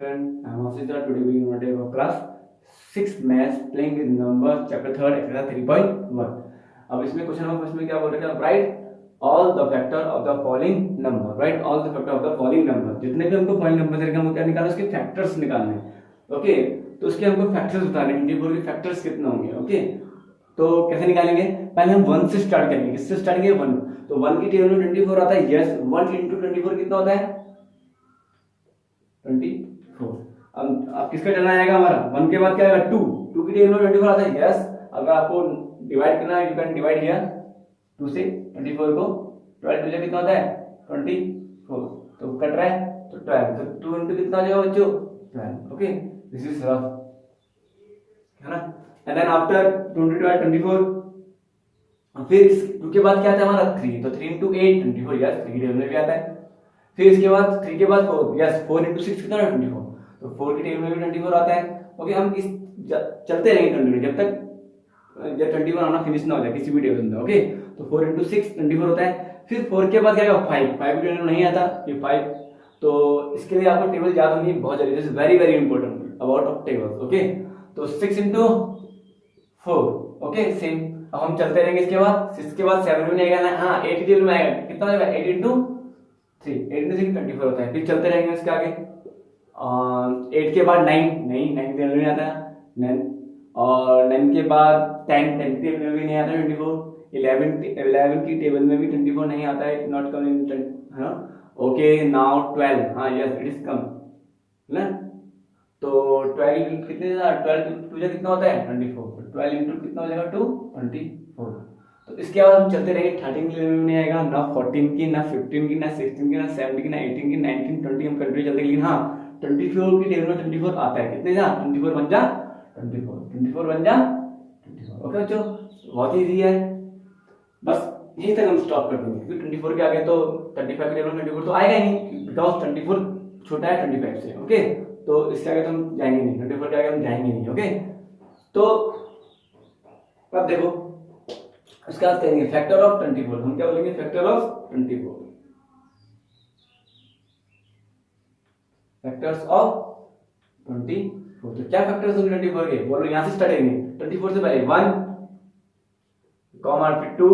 I'm Asita. Today we will take class 6 maths playing with numbers chapter 3 exercise 3.1. अब इसमें question number first में क्या बोल रहे हैं, right all the factor of the following number, right all the factor of the following number, जितने भी हमको फॉलोइंग नंबर देंगे हमको क्या निकालना है, उसके फैक्टर्स निकालने हैं। ओके, तो उसके हमको फैक्टर्स बताने हैं, 24 के फैक्टर्स कितने होंगे। ओके, तो कैसे निकालेंगे, पहले हम 1 से स्टार्ट करेंगे। किससे स्टार्ट करेंगे, 1। तो 1 की टेबल में 24 आता है, यस 1 into 24 कितना होता है, 24। अब किसका टर्न आएगा हमारा, 1 के बाद क्या आएगा, 2 की टेबल में 24 आता है, यस। अगर आपको डिवाइड करना है, यू कैन डिवाइड हियर 2 से 24 को, 12 टू कितना होता है 24, तो कट रहा है तो 12, तो 2 into कितना हो जाएगा बच्चों, 12। ओके, दिस इज रफ, है ना। एंड देन आफ्टर 22 24, फिर 2 के बाद क्या आता है हमारा 3, तो 3 into 8 24, यस 3 टेबल में भी आता है। फिर इसके बाद 3 के बाद 4, यस 4 into 6 कितना है 24, तो 4 की टेबल में भी 24 आता है। ओके, हम इस चलते रहेंगे कंटिन्यू जब तक जब 21 आना फिनिश ना हो जाए किसी भी टेबल में। ओके, तो 4 into 6 24 होता है। फिर 4 के बाद क्या आएगा 5 की टेबल नहीं आता, ये 5, तो इसके लिए आपको टेबल याद होनी बहुत जरूरी है, very very important about of tables. Okay, तो 6 into 4, ओके सेम। अब हम चलते रहेंगे, इसके बाद 6 के बाद 7 भी नहीं आएगा ना, हाँ 8 की टेबल में आएगा, कितना हो जाएगा 8 into 3, 8 into 6 24 होता है। फिर चलते रहेंगे इसके आगे, 8 के बाद 9 की टेबल में आता है 9, और 9 के बाद 10 की टेबल में भी नहीं आता 24, 11 की टेबल में भी 24 नहीं आता है, नॉट कम इन 10, है ना। ओके, नाउ 12, हाँ यस इट इज कम ना। तो 12 कितने, 12 टू जा कितना होता है 24, 12 इंटू कितना हो जाएगा 24। तो इसके बाद हम चलते रहेंगे, 13 की टेबल में नहीं आएगा, ना 14 की, ना 15 की, ना 16 की, ना 17 की, ना 18 की, 19 20 हम कंटिन्यू चलते, लेकिन हाँ 24 की टेबल में 24 आता है, कितने जा 24 बन जा 24 बन जा 24। ओके बच्चों, बहुत इजी है, बस यहीं तक हम स्टॉप कर देंगे, क्योंकि 24 के आगे तो 35 की टेबल में 24 तो आएगा ही नहीं, बिकॉज 24 छोटा है 25 से। ओके, तो इसके आगे तो हम जाएंगे नहीं, 24 के आगे हम जाएंगे नहीं। ओके, तो अब देखो उसके बाद करेंगे फैक्टर ऑफ 24, हम क्या बोलेंगे, फैक्टर ऑफ 24, फैक्टर्स ऑफ 24। तो क्या फैक्टर्स होंगे 24 के, बोलो यहां से स्टार्ट करेंगे। 24 से पहले 1 कॉमा, फिर 2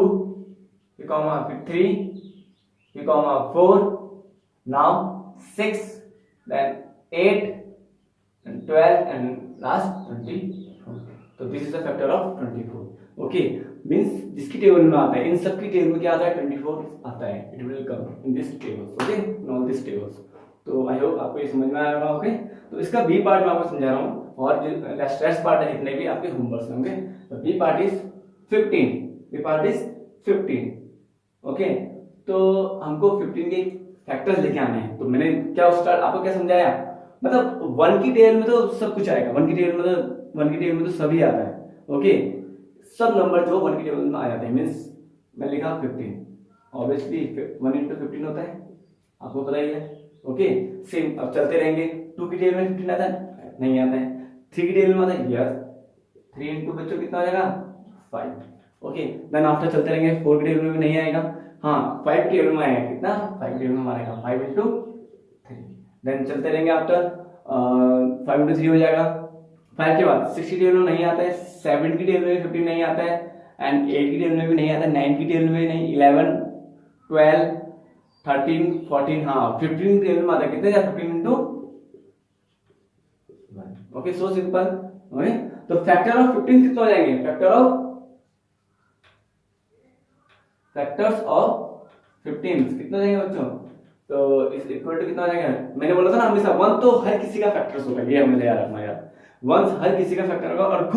फिर कॉमा, फिर 3 फिर comma 4, now 6, then 8 and 12 and last 24। तो this is the factor of 24। Okay, means जिसकी टेबल में आता है, इन सब की टेबल में क्या आता है 24 आता है, it will come in this tables. Okay, in all this tables. तो आई होप आपको ये समझ में आया होगा। ओके, तो इसका बी पार्ट मैं आपको समझा रहा हूँ, और जो स्ट्रेस पार्ट है जितने भी आपके होमवर्क होंगे, तो B part is 15, B part is 15। Okay, तो हमको 15 के फैक्टर्स लेके आने हैं। तो मैंने क्या स्टार्ट आपको क्या समझाया, मतलब 1 की टेबल में तो सब कुछ आएगा, 1 की टेबल में तो सभी आता है। ओके, सब नंबर जो 1 की टेबल में आ जाते हैं, मींस मैं लिखा 15, ऑब्वियसली 1 into 15 होता है, आपको पता ही है। ओके, सेम अब चलते रहेंगे, 2 की टेबल में 15 आता है, नहीं आता है। 3 की टेबल में आता है, यस 3 into बच्चों कितना आ जाएगा 5। ओके, देन आफ्टर चलते रहेंगे, 4 की टेबल में भी नहीं आएगा, हाँ 5 की टेबल में आएगा, कितना 5 की टेबल में आएगा 5 into 3। देन चलते रहेंगे, आफ्टर 5 into 3 हो जाएगा। 5 के बाद 6 की टेबल में नहीं आता है, 7 की टेबल में 15 नहीं आता है, एंड 8 की टेबल में भी नहीं आता है, 9 की टेबल में नहीं, 11 12 13 14, हाँ 15 की टेबल में आता है, कितने 15 into 1। Okay, so simple. Okay, तो फैक्टर ऑफ 15 कितना हो जाएंगे, फैक्टर्स ऑफ 15 कितना हो जाएंगे बच्चों, तो इस इक्वल टू कितना हो जाएगा, मैंने बोला था ना हमेशा 1 तो हर किसी का फैक्टर्स होगा, ये हमें याद रखना यार, 1 हर किसी का फैक्टर होगा, और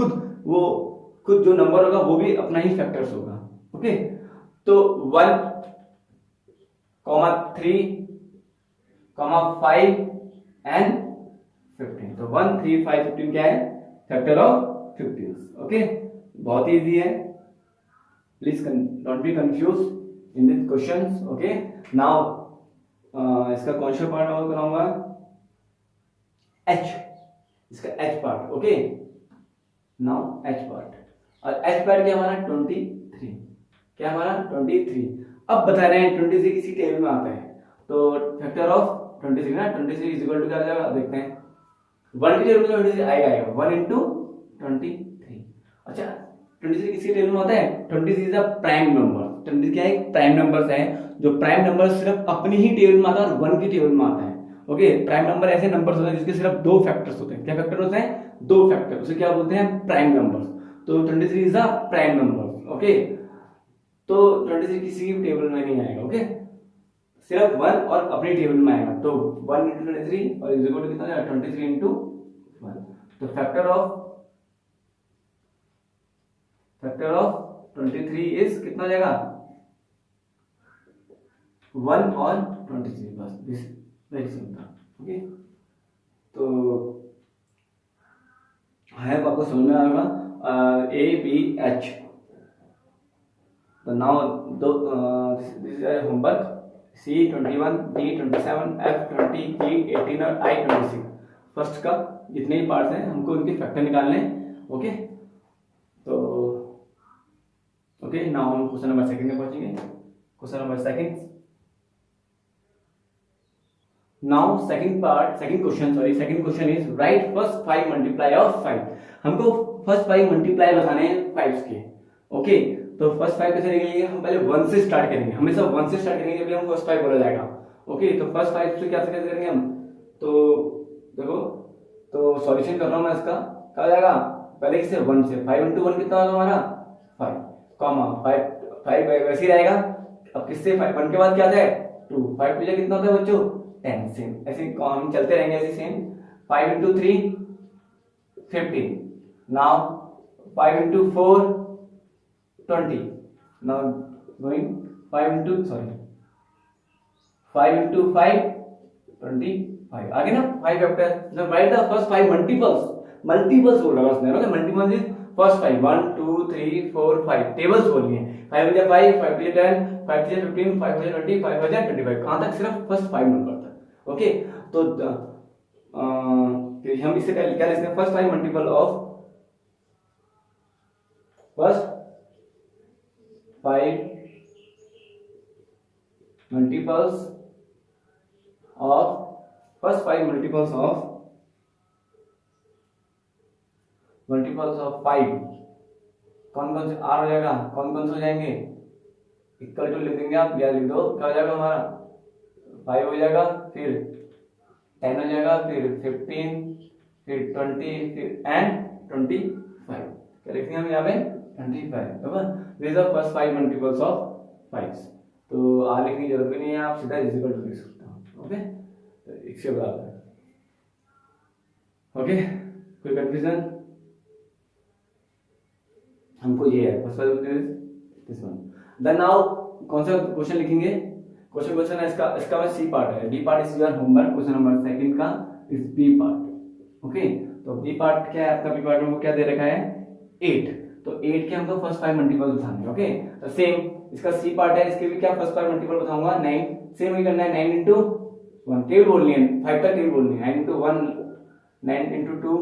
खुद जो नंबर होगा वो भी अपना ही फैक्टर्स होगा। ओके, तो 1 3 5 एंड 15, तो 1 3 5 15 क्या है, फैक्टर ऑफ 15। ओके, बहुत इजी है, please don't be confuse in this questions. Okay, now इसका कौन सा पार्ट और कराऊंगा, एच, इसका H part. Okay, now H part, और एच पार्ट क्या हमारा 23, क्या हमारा 23। अब बता रहे हैं 23 किसी टेबल में आता है, तो फैक्टर ऑफ 23 ना, 23 इज इक्वल टू क्या आ जाएगा देखते हैं, वन की टेबल में 23 आएगा 1 इंटू 23। अच्छा 23 किसकी टेबल में होता है? 23 इज अ प्राइम नंबर। 23 क्या है? प्राइम नंबर्स है, जो प्राइम नंबर सिर्फ अपनी ही टेबल में आता है और 1 की टेबल में आता है। ओके, प्राइम नंबर ऐसे नंबर्स होते हैं जिसके सिर्फ दो फैक्टर्स होते हैं। क्या फैक्टर होते हैं? दो फैक्टर, उसे क्या बोलते हैं? Prime numbers. तो 23 is a prime number. Okay, तो 23 किसी की टेबल में नहीं आएगा। ओके, सिर्फ 1 और अपनी टेबल में आएगा। तो 1 इंटू 23 और इज इक्वल टू कितना आएगा? 23 इंटू 1। तो फैक्टर ऑफ 23 इज कितना जाएगा? 1 और 23। बस दिस वेरी सिंपल। ओके, तो है आपको समझ में आएगा। A B H। तो now this is homework. C 21, D 27, F 20, G 18 और I 26। फर्स्ट का जितने भी पार्ट्स हैं हमको उनके फैक्टर निकालने हैं। ओके, तो ओके नाउ हम क्वेश्चन नंबर सेकंड में पहुंचेंगे। Question number second. Now second question is right first 5 multiply of 5। हमको फर्स्ट 5 मल्टीप्लाई बताने हैं 5 के। ओके, तो फर्स्ट 5 कैसे निकलेंगे? हम पहले 1 से स्टार्ट करेंगे, हमेशा 1 से स्टार्ट करेंगे जब हम फर्स्ट 5 बोला जाएगा। ओके, तो फर्स्ट 5 से कैसे कैसे करेंगे हम? तो देखो, तो सॉल्यूशन कर रहा हूं मैं इसका। क्या हो जाएगा? पहले किसे 1 से 5 इंटू 1 कितना होगा हमारा? 5 कॉमा 5 वैसे ही रहेगा। अब किससे 1 के बाद क्या आता है? 2। 5 टू कितना होता है बच्चों? 10। सेम ऐसे हम चलते रहेंगे ऐसे same. 5 into 3 15। Now 5 into 4 20। Now going 5 into 5 25। आगे ना 5 फैक्टर। जब राइट द फर्स्ट 5 मल्टीपल्स बोल रहा है उसने। Okay, multiples is first 5 1 2 3 4 5 tables बोलनी है। 5 बजे 5 5 बजे 10 5 बजे 15 5 बजे 20 5 बजे 25। कहां तक? सिर्फ फर्स्ट 5 नंबर तक। ओके, तो हम इससे क्या लिखते हैं? First 5 multiple of first 5 multiples of 5। कौन कौन से आर हो जाएगा? कौन कौन से हो जाएंगे? इक्वल टू लिख देंगे आप, या लिख दो। क्या हो जाएगा हमारा? 5 हो जाएगा, फिर 10 हो जाएगा, फिर 15, फिर 20, फिर एंड 25। क्या लिखेंगे हम यहाँ पे? 25। This are first 5 multiples of 5। तो आर लिखने की जरूरत भी नहीं है, आप सीधा इज इक्वल टू लिख सकते हो। ओके, तो इसके बराबर है। ओके, कोई कंफ्यूजन? हमको ये है first this one. Then now कौन सा क्वेश्चन लिखेंगे? क्वेश्चन है इसका बस सी पार्ट है। D part is your homework. Question number second का इज बी पार्ट। ओके, तो बी पार्ट क्या है आपका? बी पार्ट में क्या दे रखा है? 8। तो 8 के हमको फर्स्ट 5 मल्टीपल बताने। ओके, तो सेम इसका सी पार्ट है, इसके भी क्या फर्स्ट 5 मल्टीपल बताऊंगा? 9। सेम ही करना है, 9 इंटू 1 टेबल बोलनी है, 5 तक टेबल बोलनी है। 9 इंटू 1 9 इंटू 2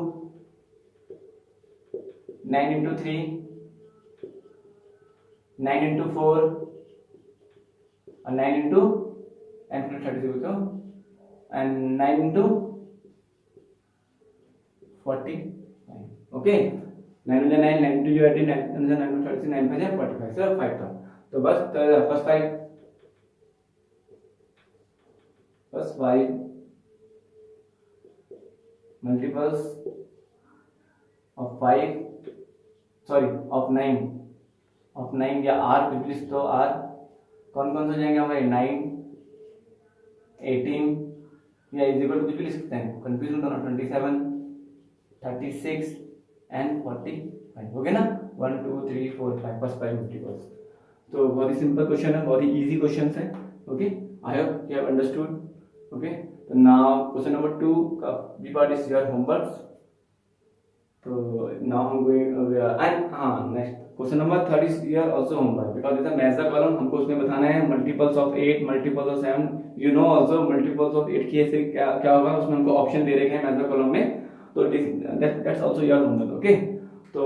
9 इंटू 3 9 इंटू 4 और 9 into and 32 and 9 into 40। Okay, 9 9 9 into 18 9 9 36 9 5 45 सिर्फ 5 था। तो बस first 5 multiples of 5 sorry of 9 या आर कुछ भी लिख दो। आर कौन कौन से हो जाएंगे हमारे? 9 18 या इज इक्वल टू कुछ भी लिख सकते हैं, कंफ्यूज मत होना। 27 36 एंड 45 हो गया ना? 1 2 3 4 5 फर्स्ट 5 मल्टीपल्स। तो बहुत ही सिंपल क्वेश्चन है, बहुत ही इजी क्वेश्चन है। Okay, I hope you have understood. Okay, तो नाउ क्वेश्चन नंबर 2 का B part is your homework. तो नाउ हम going and next question number 3 is your also homework because it's a match the column. हमको उसमें बताना है multiples of 8 multiples of 7। You know also multiples of 8 की ऐसे क्या होगा, उसमें हमको ऑप्शन दे रखे हैं मैच द कॉलम में। तो that's also your homework. Okay, तो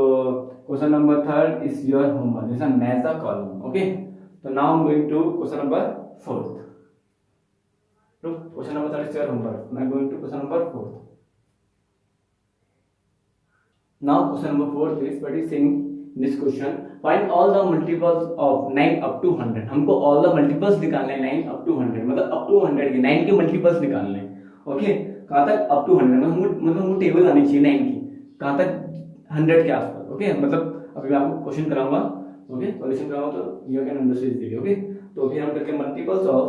question number 3 is your homework, this is match the column. Okay, तो now I am going to question number 4। तो question number 3 is your homework, I am going to question number 4। Now question number 4 is what is saying this question, find all the multiples of 9 up to 100. हमको all the multiples निकालने हैं 9 up to 100, मतलब up to 100 के 9 के multiples निकालने हैं. Okay, कहाँ तक up to 100, मतलब हमको टेबल आनी चाहिए 9 की, कहाँ तक 100 के आसपास. ओके, मतलब अभी मैं आपको क्वेश्चन कराऊंगा. ओके, सॉल्यूशन कराऊंगा तो you can understand easily. Okay, तो फिर हम करके multiples of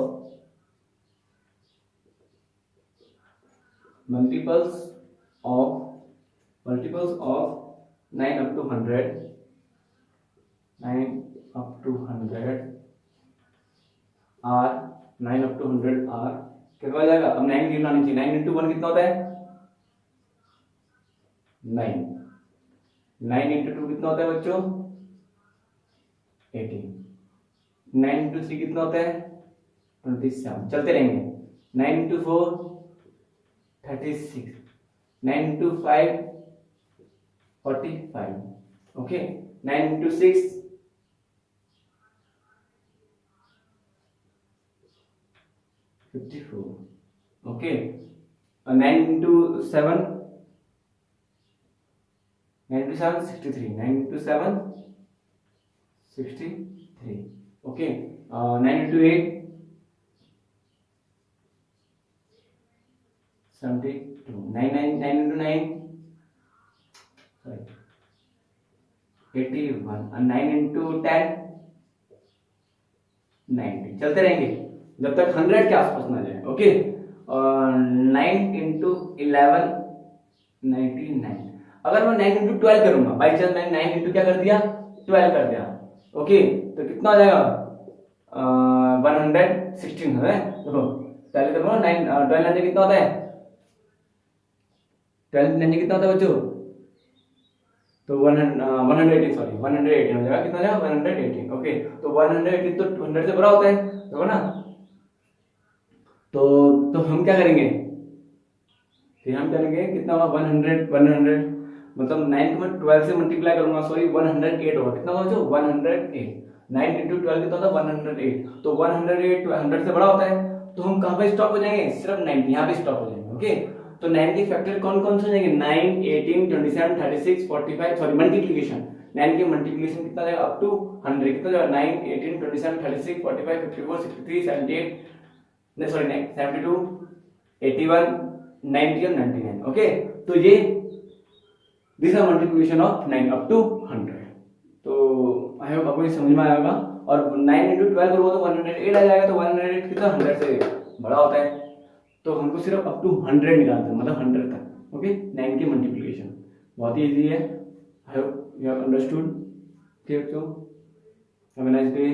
9 up to 100, 9 up to 100 r 9 up to 100 r कितना हो जाएगा. अब 9 गिनना नहीं चाहिए. 9 into 1 कितना होता है 9. 9 into 2 कितना होता है बच्चों 18. 9 into 3 कितना होता है 27. चलते रहेंगे. 9 into 4 36. 9 into 5 45. Okay, 9 into 6 54. Okay, 9 into 7 63. 9 into 7 63. Okay, 9 into 8 72. 9 into 9 sorry 81. and 9 into 10 90. चलते रहेंगे जब तक 100 के आसपास ना जाए. Okay, 9 into 11 99. अगर मैं 9 into 12 करूंगा, बाई चांस मैंने 9 into क्या कर दिया 12 कर दिया. ओके, तो कितना हो जाएगा 116 है. देखो पहले तो 9 12 90 कितना होता है 12 90 कितना होता है बच्चों, तो 118 सॉरी 118 हो जाएगा. कितना हो जाएगा 118. ओके, तो 118 तो 100 से बड़ा होता है, देखो ना. तो हम क्या करेंगे, फिर हम करेंगे कितना होगा 100 मतलब 9 को मैं 12 से मल्टीप्लाई करूंगा, सॉरी 108 होगा. कितना होगा जो 108. 9 into 12 कितना होता है 108. तो 108 100 से बड़ा होता है, तो हम कहाँ पे स्टॉप हो जाएंगे सिर्फ 9 यहाँ पे स्टॉप हो जाएंगे. ओके, तो 9 के फैक्टर कौन कौन से हो जाएंगे 9 18 27 36 45. सॉरी मल्टीप्लिकेशन 9 की मल्टीप्लिकेशन कितना जाएगा अप टू 100. कितना जाएगा 9 18 27 36 45 54 63 78 नहीं सॉरी 72 81 90 और 99. ओके, तो ये this are multiplication of 9 up to 100. तो आई होप आपको ये समझ में आया होगा. और 9 into 12 करोगे तो 108 आ जाएगा. तो 108 कितना 100 से बड़ा होता है, तो हमको सिर्फ अप टू 100 निकालना है, मतलब 100 तक. ओके, 9 की मल्टीप्लिकेशन बहुत ही इजी है. आई होप यू हैव अंडरस्टूड. ठीक है, हैव अ नाइस डे.